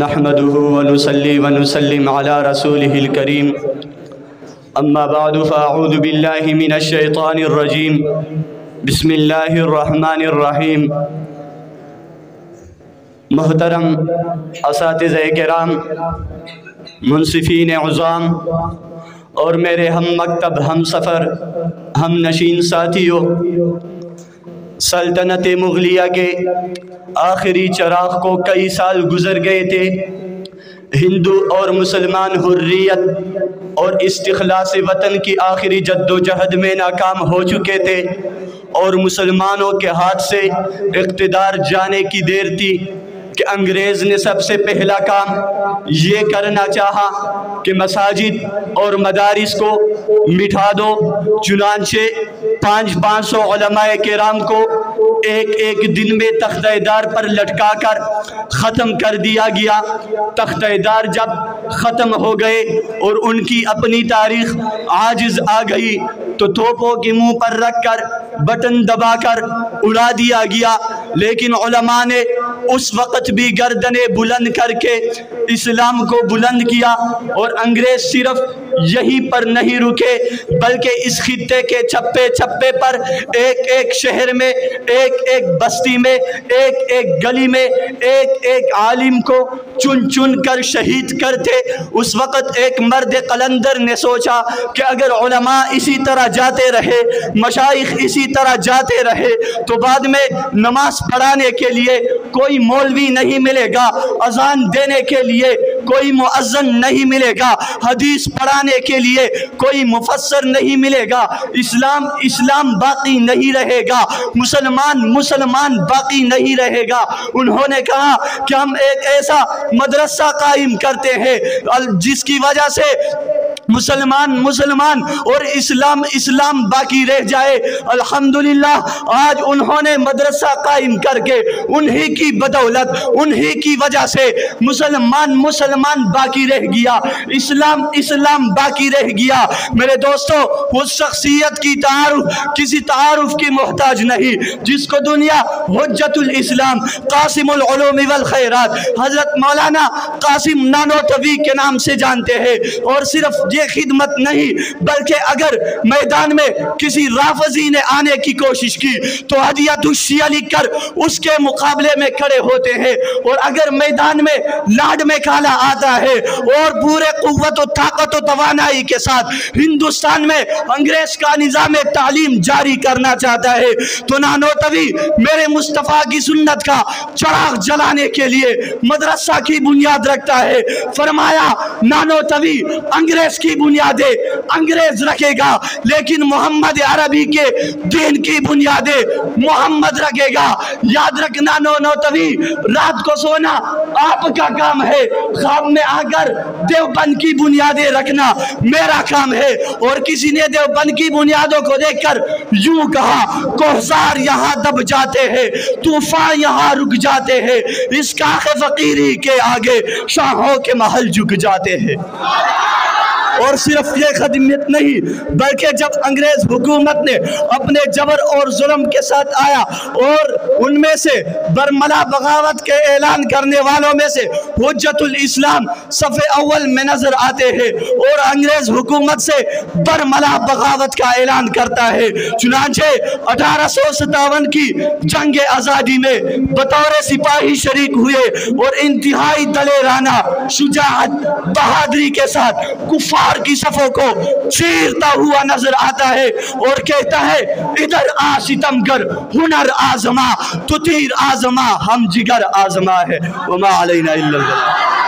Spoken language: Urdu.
نحمده ونصلي ونسلم على رسوله الكريم اما بعد فاعوذ بالله من الشیطان الرجیم بسم اللہ الرحمن الرحیم۔ محترم اساتذہ کرام، منصفین عظام اور میرے ہم مکتب، ہم سفر، ہم نشین ساتھیوں، سلطنت مغلیہ کے آخری چراغ کو کئی سال گزر گئے تھے۔ ہندو اور مسلمان حریت اور استخلاص وطن کی آخری جد و جہد میں ناکام ہو چکے تھے، اور مسلمانوں کے ہاتھ سے اقتدار جانے کی دیر تھی کہ انگریز نے سب سے پہلا کام یہ کرنا چاہا کہ مساجد اور مدارس کو مٹھا دو۔ چنانچہ 500 علماء کرام کو ایک دن میں تختہ دار پر لٹکا کر ختم کر دیا گیا۔ تختہ دار جب ختم ہو گئے اور ان کی اپنی تاریخ عاجز آ گئی تو توپوں کے منہ پر رکھ کر بٹن دبا کر اڑا دیا گیا۔ لیکن علماء نے اس وقت بھی گردنیں بلند کر کے اسلام کو بلند کیا، اور انگریز صرف یہیں پر نہیں رکے بلکہ اس خطے کے چھپے چھپے پر ایک شہر میں، ایک بستی میں، ایک گلی میں ایک عالم کو چن کر شہید کرتے۔ اس وقت ایک مرد قلندر نے سوچا کہ اگر علماء اسی طرح جاتے رہے، مشائخ اسی طرح جاتے رہے، تو بعد میں نماز پڑھانے کے لیے کوئی مولوی نہیں ملے گا، اذان دینے کے لیے کوئی مؤذن نہیں ملے گا، حدیث پڑھانے کے لیے کوئی مفسر نہیں ملے گا، اسلام باقی نہیں رہے گا، مسلمان باقی نہیں رہے گا۔ انہوں نے کہا کہ ہم ایک ایسا مدرسہ قائم کرتے ہیں جس کی وجہ سے مسلمان اور اسلام باقی رہ جائے۔ الحمدللہ آج انہوں نے مدرسہ قائم کر کے انہی کی بدولت، انہی کی وجہ سے مسلمان باقی رہ گیا، اسلام باقی رہ گیا۔ میرے دوستو، اس شخصیت کی کسی تعارف کی محتاج نہیں جس کو دنیا حجت الاسلام، قاسم العلوم والخیرات، حضرت مولانا قاسم نانوتوی کے نام سے جانتے ہیں۔ اور صرف یہ خدمت نہیں بلکہ اگر میدان میں کسی رافضی نے آنے کی کوشش کی تو ہدیۃ الشیعہ لکھ کر اس کے مقابلے میں کھڑے ہوتے ہیں، اور اگر میدان میں لاڈ میں کالا آتا ہے اور پورے قوت و طاقت و توانائی کے ساتھ ہندوستان میں انگریز کا نظام تعلیم جاری کرنا چاہتا ہے تو نانوتوی میرے مصطفیٰ کی سنت کا چراغ جلانے کے لیے مدرسہ کی بنیاد رکھتا ہے۔ فرمایا نانوتوی انگریز کی بنیادیں انگریز رکھے گا، لیکن محمد عربی کے دین کی بنیادیں محمد رکھے گا۔ یاد رکھنا نانوتوی، رات کو سونا آپ کا کام ہے، خواب میں آ کر دیوبند کی بنیادیں رکھنا میرا کام ہے۔ اور کسی نے دیوبند کی بنیادوں کو دیکھ کر یوں کہا، کوہسار یہاں دب جاتے ہیں، طوفان یہاں رک جاتے ہیں، اس کاخ فقیری کے آگے شاہوں کے محل جھک جاتے ہیں۔ اور صرف یہ خدمت نہیں بلکہ جب انگریز حکومت نے اپنے جبر اور ظلم کے ساتھ آیا اور ان میں سے برملا بغاوت کے اعلان کرنے والوں میں سے حجت الاسلام صف اول میں نظر آتے ہیں، اور انگریز حکومت سے برملا بغاوت کا اعلان کرتا ہے۔ چنانچہ 1857 کی جنگ آزادی میں بطور سپاہی شریک ہوئے اور انتہائی دلیرانہ شجاعت بہادری کے ساتھ کفار کی صفوں کو چیرتا ہوا نظر آتا ہے اور کہتا ہے، ادھر آ ستمگر، ہنر آزما تو تیر آزما، ہم جگر آزما ہے، وما علینا الا البلاغ۔